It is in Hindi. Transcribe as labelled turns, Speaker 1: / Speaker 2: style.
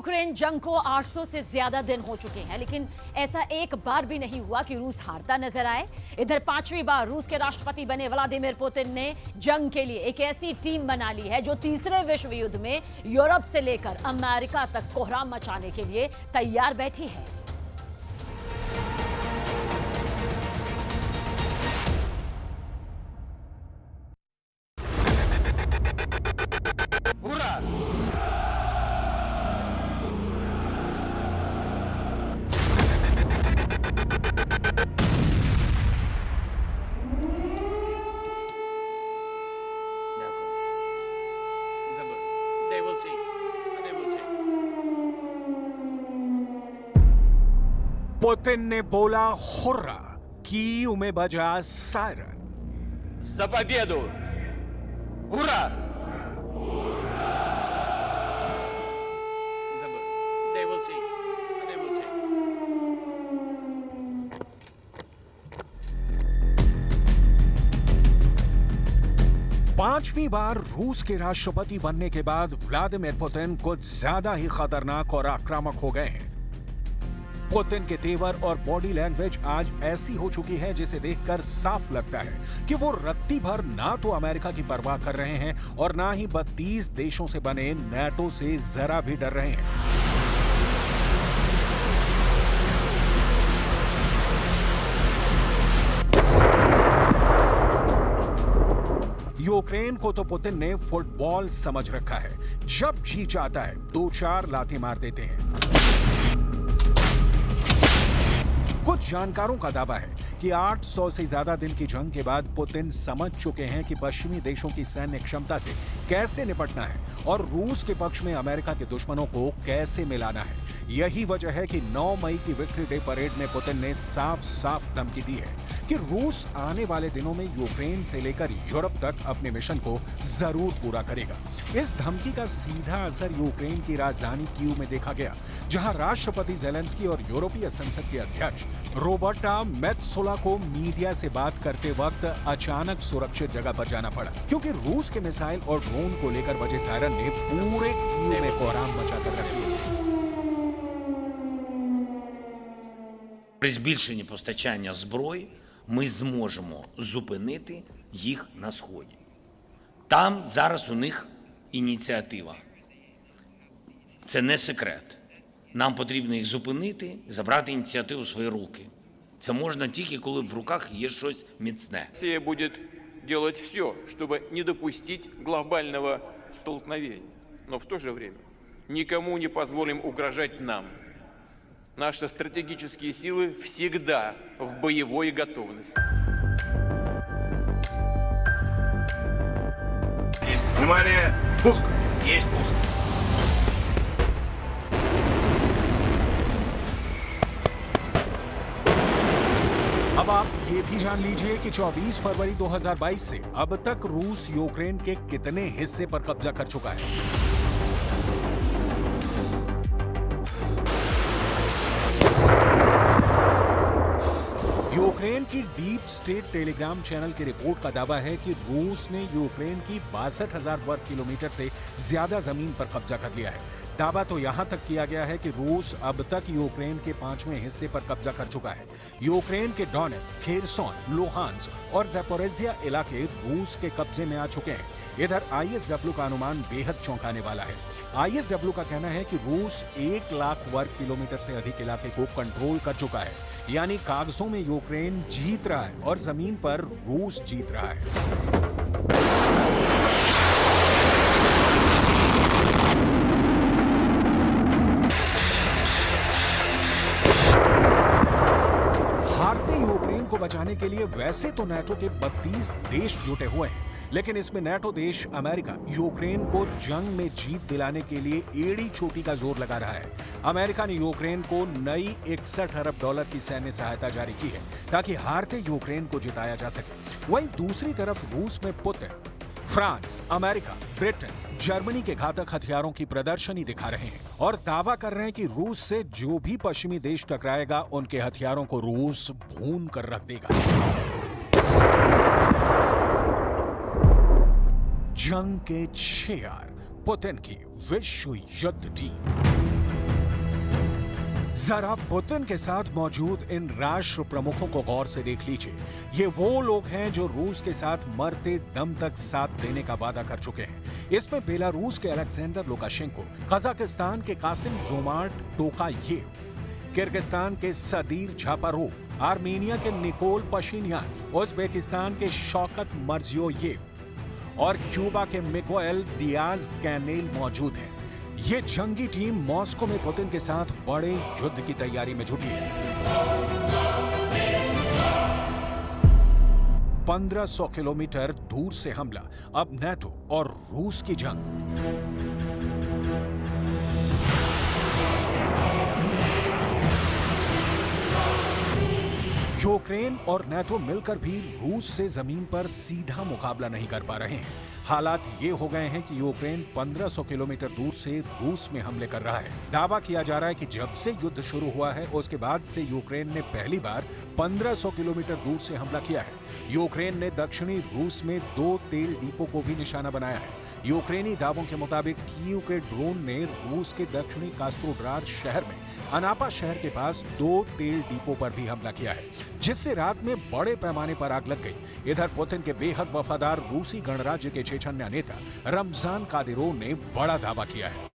Speaker 1: यूक्रेन जंग को 800 से ज्यादा दिन हो चुके हैं, लेकिन ऐसा एक बार भी नहीं हुआ कि रूस हारता नजर आए। इधर 5वीं बार रूस के राष्ट्रपति बने व्लादिमीर पुतिन ने जंग के लिए एक ऐसी टीम बना ली है जो तीसरे विश्व युद्ध में यूरोप से लेकर अमेरिका तक कोहराम मचाने के लिए तैयार बैठी है।
Speaker 2: पुतिन ने बोला हुर्रा, कीव में बजा siren.
Speaker 3: За победу! Ура! They will take. They will take.
Speaker 2: पांचवी बार रूस के राष्ट्रपति बनने के बाद व्लादिमीर पुतिन कुछ ज्यादा ही खतरनाक और आक्रामक हो गए हैं। पुतिन के तेवर और बॉडी लैंग्वेज आज ऐसी हो चुकी है जिसे देखकर साफ लगता है कि वो रत्ती भर ना तो अमेरिका की परवाह कर रहे हैं और ना ही 32 देशों से बने नाटो से जरा भी डर रहे हैं। यूक्रेन को तो पुतिन ने फुटबॉल समझ रखा है। जब जी चाहता है 2-4 लाठी मार देते हैं। कुछ जानकारों का दावा है कि 800 से ज्यादा दिन की जंग के बाद पुतिन समझ चुके हैं कि पश्चिमी देशों की सैन्य क्षमता से कैसे निपटना है और रूस के पक्ष में अमेरिका के दुश्मनों को कैसे मिलाना है। यही वजह है कि 9 मई की विक्ट्री डे परेड में पुतिन ने साफ साफ धमकी दी है कि रूस आने वाले दिनों में यूक्रेन से लेकर यूरोप तक अपने मिशन को जरूर पूरा करेगा। इस धमकी का सीधा असर यूक्रेन की राजधानी कीव में देखा गया, जहां राष्ट्रपति ज़ेलेंस्की और यूरोपीय संसद के अध्यक्ष रोबर्टा मेत्सोला को मीडिया से बात करते वक्त अचानक सुरक्षित जगह पर जाना पड़ा, क्योंकि रूस के मिसाइल और ड्रोन को लेकर बजे सायरन ने पूरे कीव में कोहराम मचाकर रख दिया।
Speaker 4: При збільшенні постачання зброї ми зможемо зупинити їх на Сході. Там зараз у них ініціатива. Це не секрет. Нам потрібно їх зупинити, забрати ініціативу в свої руки. Це можна тільки, коли в руках є щось міцне.
Speaker 3: Россия будет делать все, чтобы не допустить глобального столкновения. Но в то же время никому не позволим угрожать нам. Наши стратегические силы всегда в боевой готовности.
Speaker 5: Внимание! Пуск!
Speaker 4: Є пуск.
Speaker 2: अब आप ये भी जान लीजिए कि 24 फरवरी 2022 से अब तक रूस यूक्रेन के कितने हिस्से पर कब्जा कर चुका है। यूक्रेन की डीप स्टेट टेलीग्राम चैनल की रिपोर्ट का दावा है कि रूस ने यूक्रेन की 62,000 वर्ग किलोमीटर से ज्यादा जमीन पर कब्जा कर लिया है। दावा तो यहां तक किया गया है कि रूस अब तक यूक्रेन के 5वें हिस्से पर कब्जा कर चुका है। यूक्रेन के डोनेट्स्क, खेरसोन, लुहांस्क और ज़ैपोरिज़िया इलाके रूस के कब्जे में आ चुके हैं। इधर आईएसडब्ल्यू का अनुमान बेहद चौंकाने वाला है। आईएसडब्ल्यू का कहना है कि रूस 1 लाख वर्ग किलोमीटर से अधिक इलाके को कंट्रोल कर चुका है, यानी कागजों में यूक्रेन जीत रहा है और जमीन पर रूस जीत रहा है। को बचाने के लिए वैसे तो नाटो के 32 देश जुटे हुए हैं, लेकिन इसमें नाटो देश अमेरिका यूक्रेन को जंग में जीत दिलाने के लिए एड़ी चोटी का जोर लगा रहा है। अमेरिका ने यूक्रेन को नई 61 अरब डॉलर की सैन्य सहायता जारी की है ताकि हारते यूक्रेन को जिताया जा सके। वहीं दूसरी तरफ रूस में Putin France, America, Britain, Germany के घातक हथियारों की प्रदर्शनी दिखा रहे हैं और दावा कर रहे हैं कि रूस से जो भी पश्चिमी देश टकराएगा उनके हथियारों को रूस भून कर रख देगा। जंग के 6 पुतिन की विश्व युद्ध टीम। जरा पुतिन के साथ मौजूद इन राष्ट्र प्रमुखों को गौर से देख लीजिए। ये वो लोग हैं जो रूस के साथ मरते दम तक साथ देने का वादा कर चुके हैं। इसमें बेलारूस के अलेक्जेंडर लुकाशेंको, कजाकिस्तान के कासिम जोमार्ट टोकायेव, किर्गिस्तान के सदीर झापारोव, आर्मेनिया के निकोल पशिन्यान, उज्बेकिस्तान के शौकत मर्जियोयेव और क्यूबा के मिगुएल दियाज कैनेल मौजूद हैं। ये जंगी टीम मॉस्को में पुतिन के साथ बड़े युद्ध की तैयारी में जुटी है। 1500 किलोमीटर दूर से हमला, अब नाटो और रूस की जंग। यूक्रेन और नाटो मिलकर भी रूस से जमीन पर सीधा मुकाबला नहीं कर पा रहे हैं। हालात ये हो गए हैं कि यूक्रेन 1500 किलोमीटर दूर से रूस में हमले कर रहा है। दावा किया जा रहा है कि जब से युद्ध शुरू हुआ है उसके बाद से यूक्रेन ने पहली बार 1500 किलोमीटर दूर से हमला किया है। यूक्रेन ने दक्षिणी रूस में 2 तेल डिपो को भी निशाना बनाया है। यूक्रेनी दावों के मुताबिक कीव के ड्रोन ने रूस के दक्षिणी कास्त्रोडार शहर में अनापा शहर के पास 2 तेल डिपो पर भी हमला किया है, जिससे रात में बड़े पैमाने पर आग लग गई। इधर पुतिन के बेहद वफादार रूसी गणराज्य के चेचन्या नेता रमजान कादिरोव ने बड़ा दावा किया है।